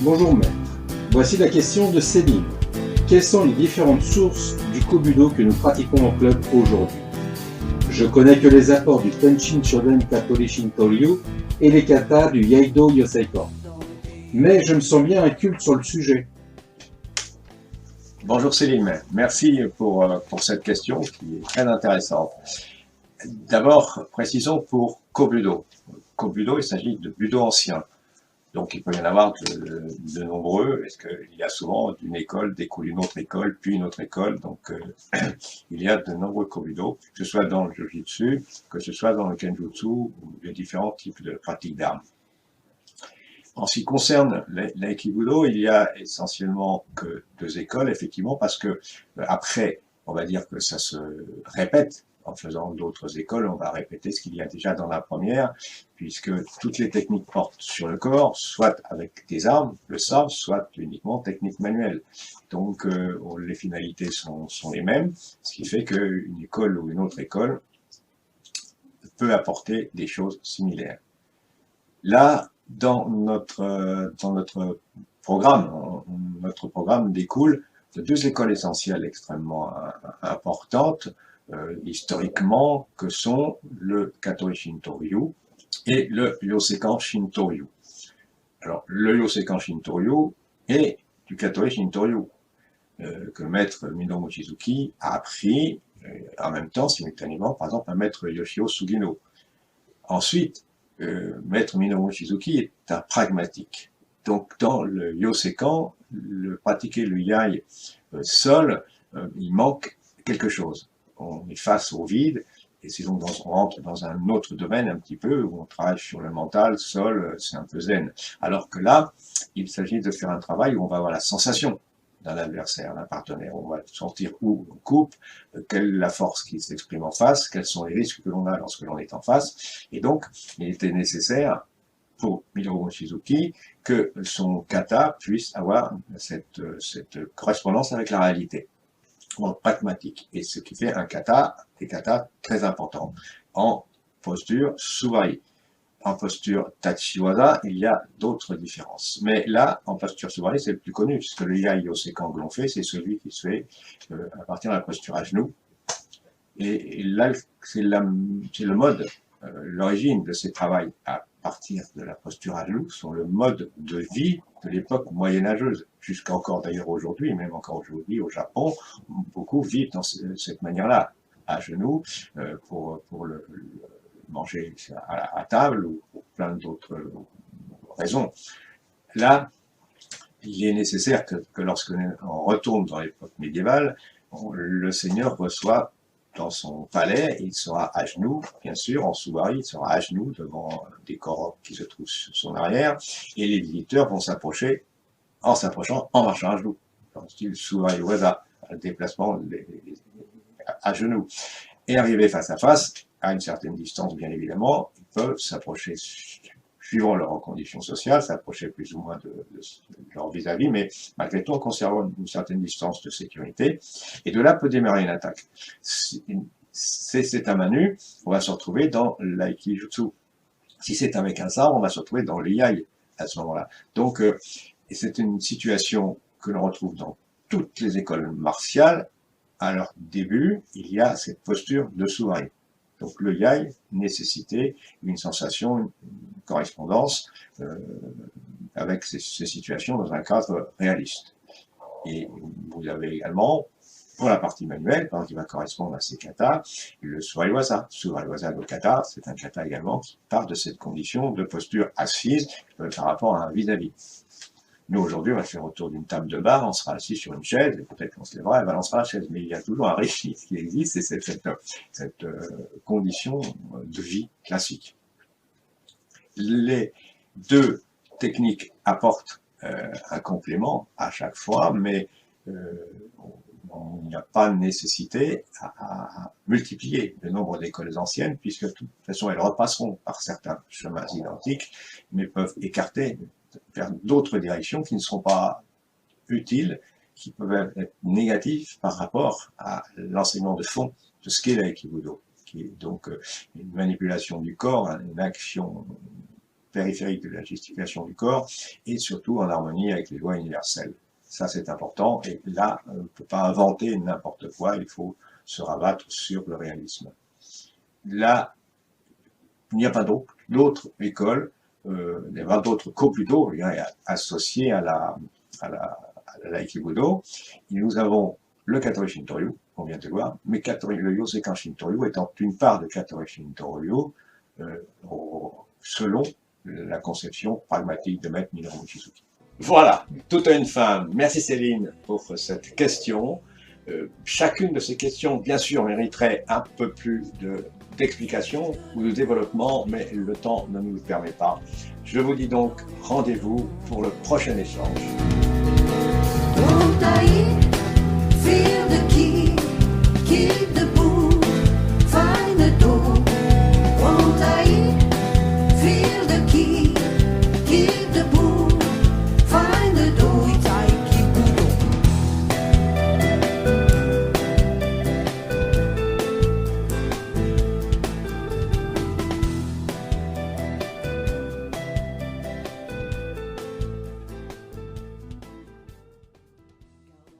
Bonjour maître, voici la question de Céline. Quelles sont les différentes sources du Kobudo que nous pratiquons au club aujourd'hui? Je connais que les apports du Tenshin Shoden Katori Shintoryu et les katas du Yaido Yoseikan. Mais je me sens bien inculte sur le sujet. Bonjour Céline, merci pour cette question qui est très intéressante. D'abord, précisons pour Kobudo. Kobudo, il s'agit de budo ancien. Donc il peut y en avoir de nombreux, parce qu'il y a souvent d'une école découle une autre école, puis une autre école. Donc il y a de nombreux Kobudo, que ce soit dans le Jiu-Jitsu, que ce soit dans le Kenjutsu, ou les différents types de pratiques d'armes. En ce qui concerne l'aïkibudo, il y a essentiellement que deux écoles, effectivement, parce que après, on va dire que ça se répète. En faisant d'autres écoles, on va répéter ce qu'il y a déjà dans la première, puisque toutes les techniques portent sur le corps, soit avec des armes, le sabre, soit uniquement technique manuelle. Donc les finalités sont les mêmes, ce qui fait qu'une école ou une autre école peut apporter des choses similaires. Là, dans notre programme découle de deux écoles essentielles extrêmement importantes, historiquement, que sont le Katori Shintoryu et le Yosekan Shintoryu. Alors, le Yosekan Shintoryu est du Katori Shintoryu, que maître Mino Mochizuki a appris en même temps, simultanément, par exemple, à maître Yoshio Sugino. Ensuite, maître Mino Mochizuki est un pragmatique. Donc, dans le Yosekan, pratiquer le yai seul, il manque quelque chose. On est face au vide, et c'est donc on rentre dans un autre domaine un petit peu, où on travaille sur le mental, seul, c'est un peu zen. Alors que là, il s'agit de faire un travail où on va avoir la sensation d'un adversaire, d'un partenaire. On va sentir où on coupe, quelle est la force qui s'exprime en face, quels sont les risques que l'on a lorsque l'on est en face. Et donc, il était nécessaire pour Minoru Mochizuki que son kata puisse avoir cette correspondance avec la réalité, en pragmatique. Et ce qui fait des katas très importants. En posture Suwari. En posture Tachiwaza, il y a d'autres différences. Mais là, en posture Suwari, c'est le plus connu, puisque le Yai Yosekan que l'on fait, c'est celui qui se fait à partir de la posture à genoux. Et là, c'est le mode, l'origine de ces travaux à partir de la posture à genoux sont le mode de vie de l'époque moyenâgeuse, jusqu'à encore d'ailleurs aujourd'hui, même encore aujourd'hui au Japon, beaucoup vivent dans cette manière-là, à genoux, pour manger à table ou pour plein d'autres raisons. Là, il est nécessaire que lorsque on retourne dans l'époque médiévale, le seigneur reçoit dans son palais, il sera à genoux, bien sûr, en Suwari, il sera à genoux devant des koroks qui se trouvent sur son arrière, et les visiteurs vont s'approcher en marchant à genoux, dans le style Suwari Waza, déplacement à genoux. Et arriver face à face, à une certaine distance, bien évidemment, ils peuvent s'approcher, suivant leurs conditions sociales, s'approcher plus ou moins de leur vis-à-vis, mais malgré tout en conservant une certaine distance de sécurité. Et de là peut démarrer une attaque. C'est à main nue, on va se retrouver dans l'aikijutsu. Si c'est avec un sabre, on va se retrouver dans le yai à ce moment-là. Donc, c'est une situation que l'on retrouve dans toutes les écoles martiales. À leur début, il y a cette posture de Suwari. Donc le yai nécessitait une sensation, une correspondance avec ces situations dans un cadre réaliste. Et vous avez également, pour la partie manuelle, qui va correspondre à ces katas, le Suwari Waza. Suwari Waza no kata, c'est un kata également qui part de cette condition de posture assise par rapport à un vis-à-vis. Nous, aujourd'hui, on va faire autour d'une table de bar, on sera assis sur une chaise, et peut-être qu'on se lèvera et balancera la chaise. Mais il y a toujours un récit qui existe, et c'est cette condition de vie classique. Les deux techniques apportent un complément à chaque fois, mais il n'y a pas de nécessité à multiplier le nombre d'écoles anciennes, puisque de toute façon, elles repasseront par certains chemins identiques, mais peuvent écarter vers d'autres directions qui ne seront pas utiles, qui peuvent être négatives par rapport à l'enseignement de fond de ce qu'est l'aïkibudo, qui est donc une manipulation du corps, une action périphérique de la gesticulation du corps, et surtout en harmonie avec les lois universelles. Ça, c'est important, et là, on ne peut pas inventer n'importe quoi, il faut se rabattre sur le réalisme. Là, il n'y a pas d'autres écoles, il n'y a pas d'autres cours plutôt, associés à l'aïkibudo. Nous avons le Katori Shintoryu, on vient de voir, mais le Yosekan Shintoryu étant une part de Katori Shintoryu, selon la conception pragmatique de Maître Minoru Mochizuki. Voilà, tout a une fin. Merci Céline pour cette question. Chacune de ces questions, bien sûr, mériterait un peu plus d'explication ou de développement, mais le temps ne nous le permet pas. Je vous dis donc rendez-vous pour le prochain échange.